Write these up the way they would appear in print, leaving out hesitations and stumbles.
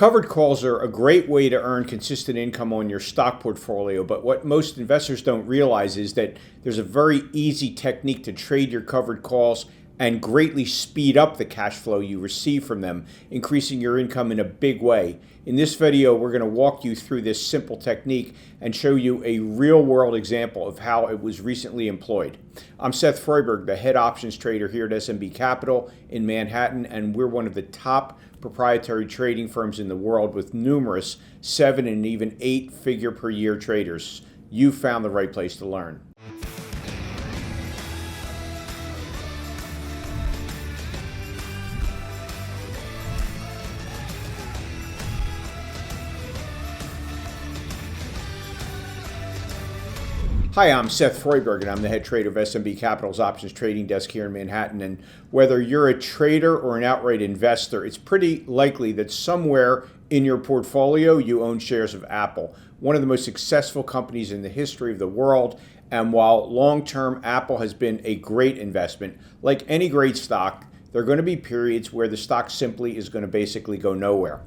Covered calls are a great way to earn consistent income on your stock portfolio, but what most investors don't realize is that there's a very easy technique to trade your covered calls and greatly speed up the cash flow you receive from them, increasing your income in a big way. In this video, we're going to walk you through this simple technique and show you a real-world example of how it was recently employed. I'm Seth Freiberg, the head options trader here at SMB Capital in Manhattan, and we're one of the top proprietary trading firms in the world with numerous 7- and even 8-figure per year traders. You found the right place to learn. Hi, I'm Seth Freiberg, and I'm the head trader of SMB Capital's options trading desk here in Manhattan. And whether you're a trader or an outright investor, it's pretty likely that somewhere in your portfolio you own shares of Apple, one of the most successful companies in the history of the world. And while long-term Apple has been a great investment, like any great stock, there are going to be periods where the stock simply is going to basically go nowhere.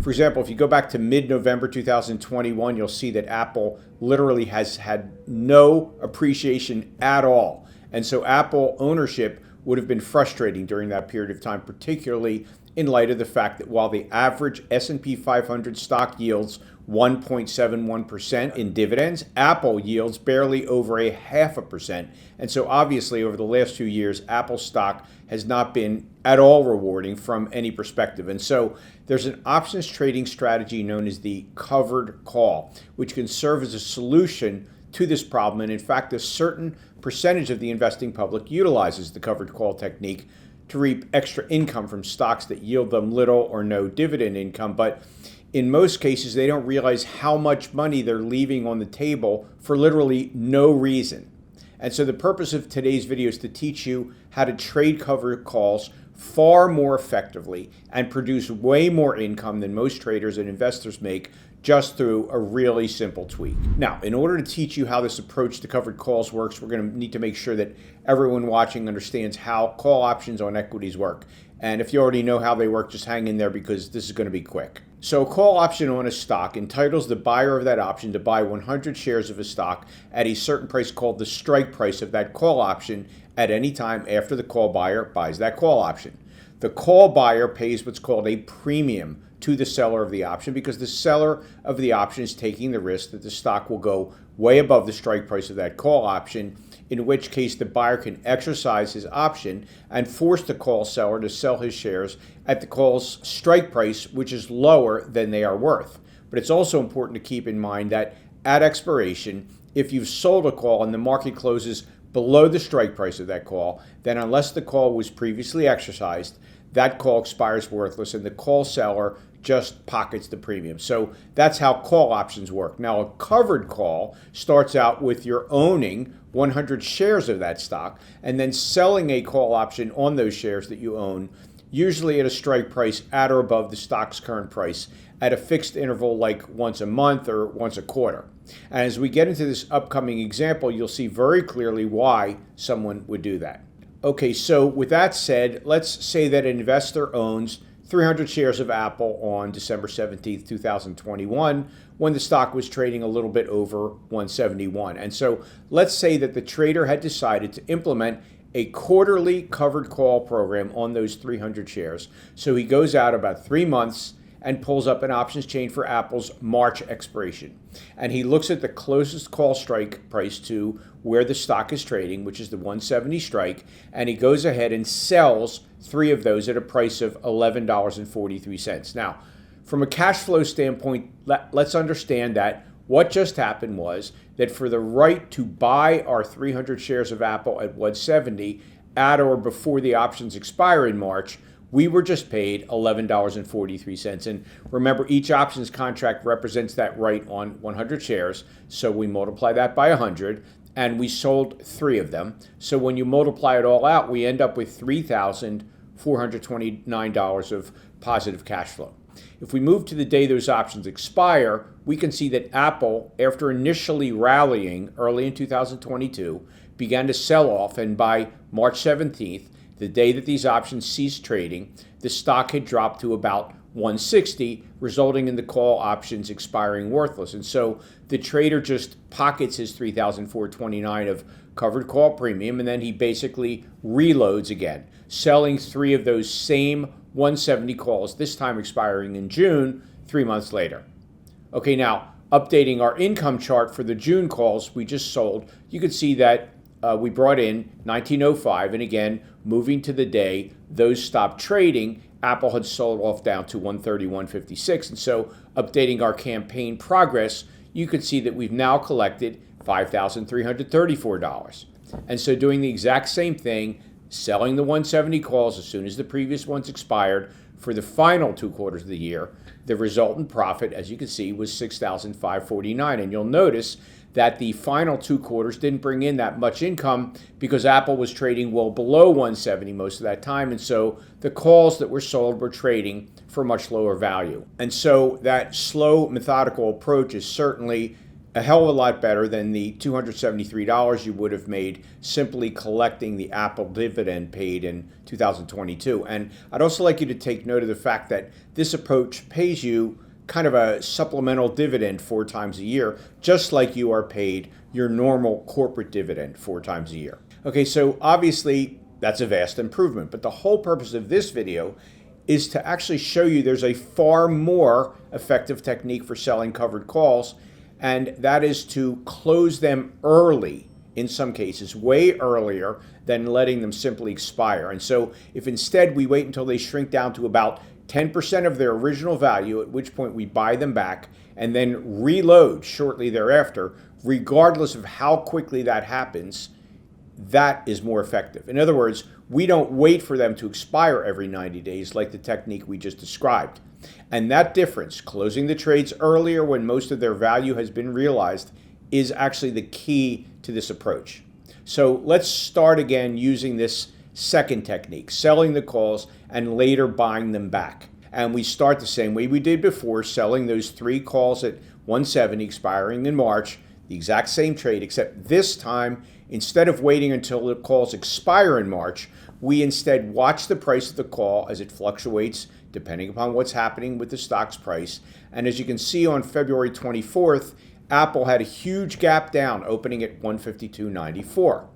For example, if you go back to mid-November 2021, you'll see that Apple literally has had no appreciation at all. And so Apple ownership would have been frustrating during that period of time, particularly in light of the fact that while the average S&P 500 stock yields 1.71% in dividends, Apple yields barely over 0.5%. And so obviously over the last 2 years, Apple stock has not been at all rewarding from any perspective. And so there's an options trading strategy known as the covered call, which can serve as a solution to this problem. And in fact, a certain percentage of the investing public utilizes the covered call technique to reap extra income from stocks that yield them little or no dividend income. But in most cases, they don't realize how much money they're leaving on the table for literally no reason. And so the purpose of today's video is to teach you how to trade covered calls far more effectively and produce way more income than most traders and investors make just through a really simple tweak. Now, in order to teach you how this approach to covered calls works, we're going to need to make sure that everyone watching understands how call options on equities work. And if you already know how they work, just hang in there because this is going to be quick. So a call option on a stock entitles the buyer of that option to buy 100 shares of a stock at a certain price called the strike price of that call option at any time after the call buyer buys that call option. The call buyer pays what's called a premium to the seller of the option because the seller of the option is taking the risk that the stock will go way above the strike price of that call option, in which case the buyer can exercise his option and force the call seller to sell his shares at the call's strike price, which is lower than they are worth. But it's also important to keep in mind that at expiration, if you've sold a call and the market closes below the strike price of that call, then unless the call was previously exercised, that call expires worthless and the call seller just pockets the premium. So that's how call options work. Now, a covered call starts out with your owning 100 shares of that stock and then selling a call option on those shares that you own, usually at a strike price at or above the stock's current price at a fixed interval like once a month or once a quarter. And as we get into this upcoming example, you'll see very clearly why someone would do that. Okay, so with that said, let's say that an investor owns 300 shares of Apple on December 17th, 2021, when the stock was trading a little bit over 171. And so let's say that the trader had decided to implement a quarterly covered call program on those 300 shares. So he goes out about 3 months and pulls up an options chain for Apple's March expiration. And he looks at the closest call strike price to where the stock is trading, which is the 170 strike, and he goes ahead and sells 3 of those at a price of $11.43. Now, from a cash flow standpoint, let's understand that what just happened was that for the right to buy our 300 shares of Apple at 170 at or before the options expire in March, we were just paid $11.43. And remember, each options contract represents that right on 100 shares. So we multiply that by 100, and we sold 3 of them. So when you multiply it all out, we end up with $3,429 of positive cash flow. If we move to the day those options expire, we can see that Apple, after initially rallying early in 2022, began to sell off, and by March 17th, the day that these options ceased trading, the stock had dropped to about 160, resulting in the call options expiring worthless. And so the trader just pockets his $3,429 of covered call premium, and then he basically reloads again, selling 3 of those same 170 calls, this time expiring in June, 3 months later. Okay, now updating our income chart for the June calls we just sold, you can see that we brought in 1905, and again, moving to the day those stopped trading, Apple had sold off down to 131.56. And so updating our campaign progress, you could see that we've now collected $5,334. And so doing the exact same thing, selling the 170 calls as soon as the previous ones expired for the final 2 quarters of the year, the resultant profit, as you can see, was $6,549. And you'll notice that the final 2 quarters didn't bring in that much income because Apple was trading well below 170 most of that time. And so the calls that were sold were trading for much lower value. And so that slow, methodical approach is certainly a hell of a lot better than the $273 you would have made simply collecting the Apple dividend paid in 2022. And I'd also like you to take note of the fact that this approach pays you kind of a supplemental dividend 4 times a year, just like you are paid your normal corporate dividend 4 times a year. Okay, so obviously that's a vast improvement, but the whole purpose of this video is to actually show you there's a far more effective technique for selling covered calls, and that is to close them early, in some cases, way earlier than letting them simply expire. And so if instead we wait until they shrink down to about 10% of their original value, at which point we buy them back and then reload shortly thereafter, regardless of how quickly that happens, that is more effective. In other words, we don't wait for them to expire every 90 days like the technique we just described. And that difference, closing the trades earlier when most of their value has been realized, is actually the key to this approach. So let's start again using this second technique, selling the calls and later buying them back. And we start the same way we did before, selling those 3 calls at 170 expiring in March, the exact same trade, except this time, instead of waiting until the calls expire in March, we instead watch the price of the call as it fluctuates depending upon what's happening with the stock's price. And as you can see on February 24th, Apple had a huge gap down, opening at 152.94.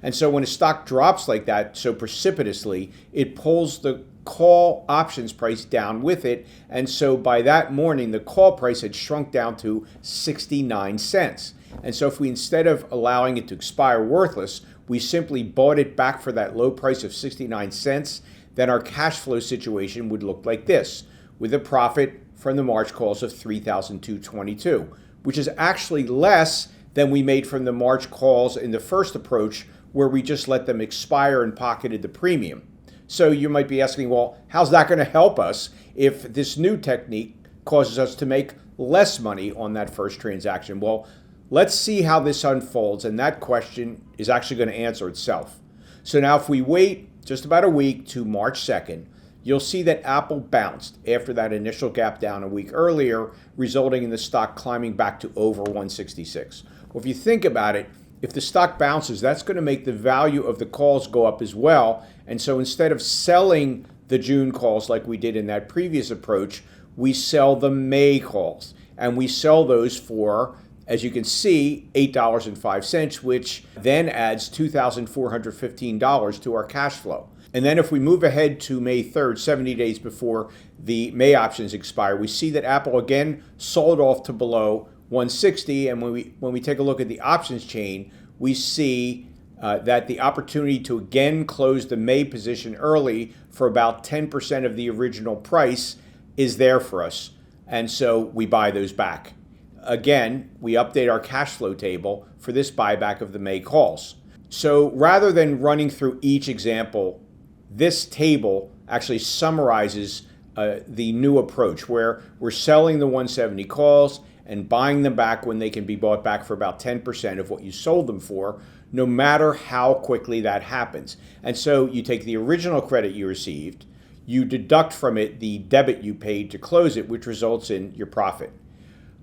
And so when a stock drops like that so precipitously, it pulls the call options price down with it. And so by that morning, the call price had shrunk down to 69 cents. And so if we, instead of allowing it to expire worthless, we simply bought it back for that low price of 69 cents, then our cash flow situation would look like this, with a profit from the March calls of $3,222, which is actually less than we made from the March calls in the first approach, where we just let them expire and pocketed the premium. So you might be asking, well, how's that going to help us if this new technique causes us to make less money on that first transaction? Well, let's see how this unfolds, and that question is actually going to answer itself. So now if we wait just about a week to March 2nd, you'll see that Apple bounced after that initial gap down a week earlier, resulting in the stock climbing back to over 166. Well, if you think about it, if the stock bounces, that's going to make the value of the calls go up as well. And so instead of selling the June calls like we did in that previous approach, we sell the May calls. And we sell those for, as you can see, $8.05, which then adds $2,415 to our cash flow. And then if we move ahead to May 3rd, 70 days before the May options expire, we see that Apple again sold off to below 160. And when we take a look at the options chain, we see that the opportunity to again close the May position early for about 10% of the original price is there for us. And so we buy those back. Again, we update our cash flow table for this buyback of the May calls. So rather than running through each example, this table actually summarizes the new approach, where we're selling the 170 calls and buying them back when they can be bought back for about 10% of what you sold them for, no matter how quickly that happens. And so you take the original credit you received, you deduct from it the debit you paid to close it, which results in your profit.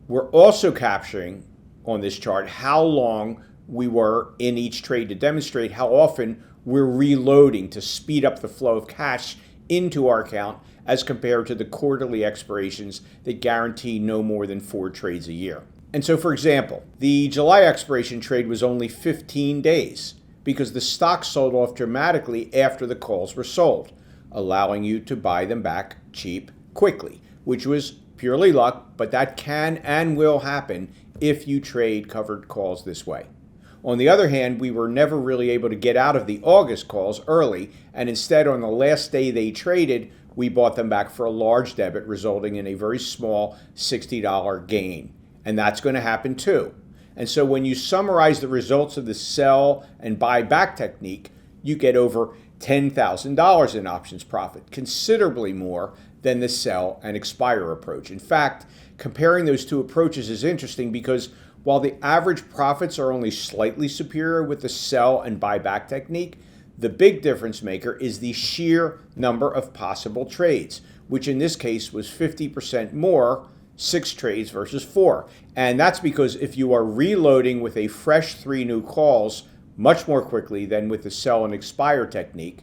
We're also capturing on this chart how long we were in each trade to demonstrate how often we're reloading to speed up the flow of cash into our account as compared to the quarterly expirations that guarantee no more than 4 trades a year. And so, for example, the July expiration trade was only 15 days because the stock sold off dramatically after the calls were sold, allowing you to buy them back cheap quickly, which was purely luck, but that can and will happen if you trade covered calls this way. On the other hand, we were never really able to get out of the August calls early, and instead on the last day they traded, we bought them back for a large debit, resulting in a very small $60 gain. And that's going to happen too. And so when you summarize the results of the sell and buy back technique, you get over $10,000 in options profit, considerably more than the sell and expire approach. In fact, comparing those two approaches is interesting because while the average profits are only slightly superior with the sell and buy back technique, the big difference maker is the sheer number of possible trades, which in this case was 50% more, 6 trades versus 4. And that's because if you are reloading with a fresh 3 new calls much more quickly than with the sell and expire technique,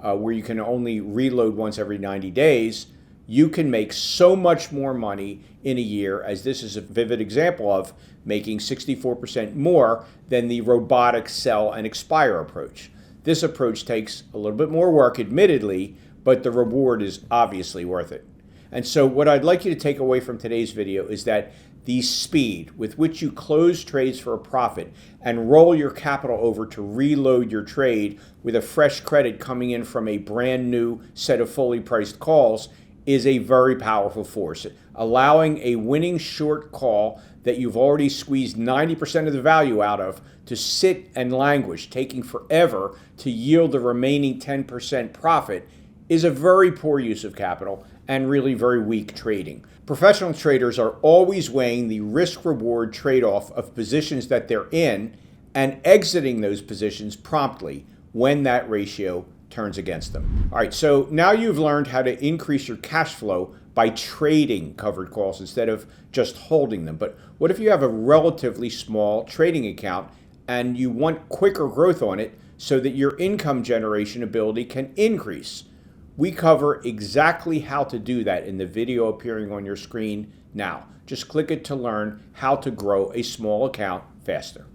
where you can only reload once every 90 days, you can make so much more money in a year, as this is a vivid example of making 64% more than the robotic sell and expire approach. This approach takes a little bit more work, admittedly, but the reward is obviously worth it. And so what I'd like you to take away from today's video is that the speed with which you close trades for a profit and roll your capital over to reload your trade with a fresh credit coming in from a brand new set of fully priced calls is a very powerful force, allowing a winning short call that you've already squeezed 90% of the value out of to sit and languish, taking forever to yield the remaining 10% profit, is a very poor use of capital and really very weak trading. Professional traders are always weighing the risk-reward trade-off of positions that they're in and exiting those positions promptly when that ratio turns against them. All right, so now you've learned how to increase your cash flow by trading covered calls instead of just holding them. But what if you have a relatively small trading account and you want quicker growth on it so that your income generation ability can increase? We cover exactly how to do that in the video appearing on your screen now. Just click it to learn how to grow a small account faster.